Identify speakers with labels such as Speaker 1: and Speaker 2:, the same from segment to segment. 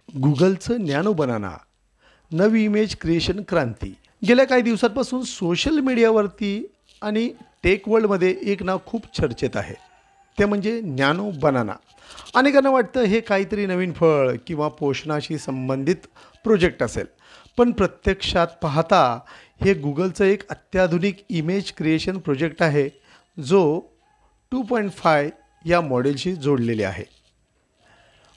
Speaker 1: गुगलचं nano banana नवी image creation क्रांती. गेल्या काही दिवसांपासून सोशल मीडियावरती आणि टेक वर्ल्डमध्ये एक नाव खूप चर्चेत आहे, ते म्हणजे नॅनो बनाना. अनेकांना वाटतं हे काहीतरी नवीन फळ किंवा पोषणाशी संबंधित प्रोजेक्ट असेल, पण प्रत्यक्षात पाहता हे गुगलचं एक अत्याधुनिक इमेज क्रिएशन प्रोजेक्ट आहे, जो 2.5 या मॉडेलशी जोडलेले आहे.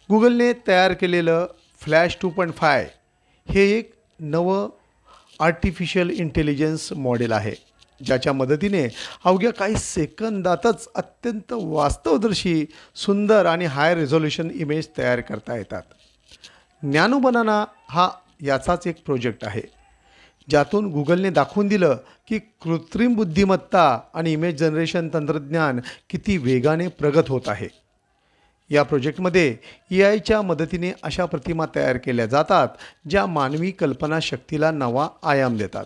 Speaker 1: गुगलने तयार केलेलं फ्लॅश 2.5 हे एक नवं आर्टिफिशियल इंटेलिजन्स मॉडेल आहे, ज्याच्या मदतीने अवघ्या काही सेकंदातच अत्यंत वास्तवदर्शी, सुंदर आणि हाय रेझोल्युशन इमेज तयार करता येतात. नॅनो बनाना हा याचाच एक प्रोजेक्ट आहे, ज्यातून गुगलने दाखवून दिलं की कृत्रिम बुद्धिमत्ता आणि इमेज जनरेशन तंत्रज्ञान किती वेगाने प्रगत होत आहे. या प्रोजेक्टमध्ये AIच्या मदतीने अशा प्रतिमा तयार केल्या जातात ज्या मानवी कल्पनाशक्तीला नवा आयाम देतात.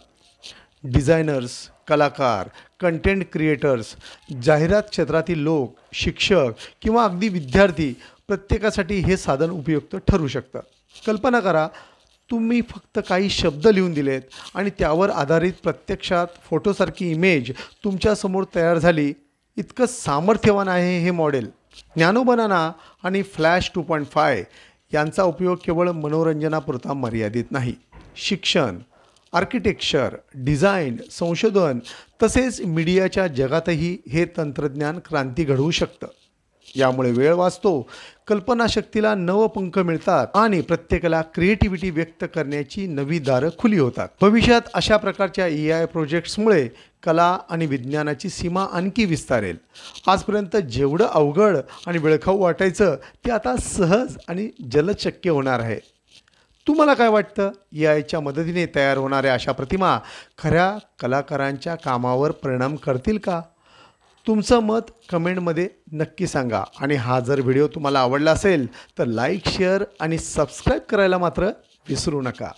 Speaker 1: डिझायनर्स, कलाकार, कंटेंट क्रिएटर्स, जाहिरात क्षेत्रातील लोक, शिक्षक किंवा अगदी विद्यार्थी प्रत्येकासाठी हे साधन उपयुक्त ठरू शकतं. कल्पना करा, तुम्ही फक्त काही शब्द लिहून दिलेत आणि त्यावर आधारित प्रत्यक्षात फोटोसारखी इमेज तुमच्यासमोर तयार झाली. इतकं सामर्थ्यवान आहे हे मॉडेल. नॅनो बनाना आणि फ्लॅश 2.5 यांचा उपयोग केवळ मनोरंजनापुरता मर्यादित नाही. शिक्षण, आर्किटेक्चर, डिझाईन, संशोधन तसेच मीडियाच्या जगातही हे तंत्रज्ञान क्रांती घडवू शकतं. यामुळे वेळ वाचतो, कल्पनाशक्तीला नवपंख मिळतात आणि प्रत्येकाला क्रिएटिव्हिटी व्यक्त करण्याची नवी दारं खुली होतात. भविष्यात अशा प्रकारच्या AI प्रोजेक्ट्समुळे कला आणि विज्ञानाची सीमा आणखी विस्तारेल. आजपर्यंत जेवढं अवघड आणि वेळखाऊ वाटायचं ते आता सहज आणि जलद शक्य होणार आहे. तुम्हाला काय वाटतं? AIच्या मदतीने तयार होणाऱ्या अशा प्रतिमा खऱ्या कलाकारांच्या कामावर परिणाम करतील का? तुमचं मत कमेंटमध्ये नक्की सांगा. आणि हा जर व्हिडिओ तुम्हाला आवडला असेल तर लाईक, शेअर आणि सबस्क्राईब करायला मात्र विसरू नका.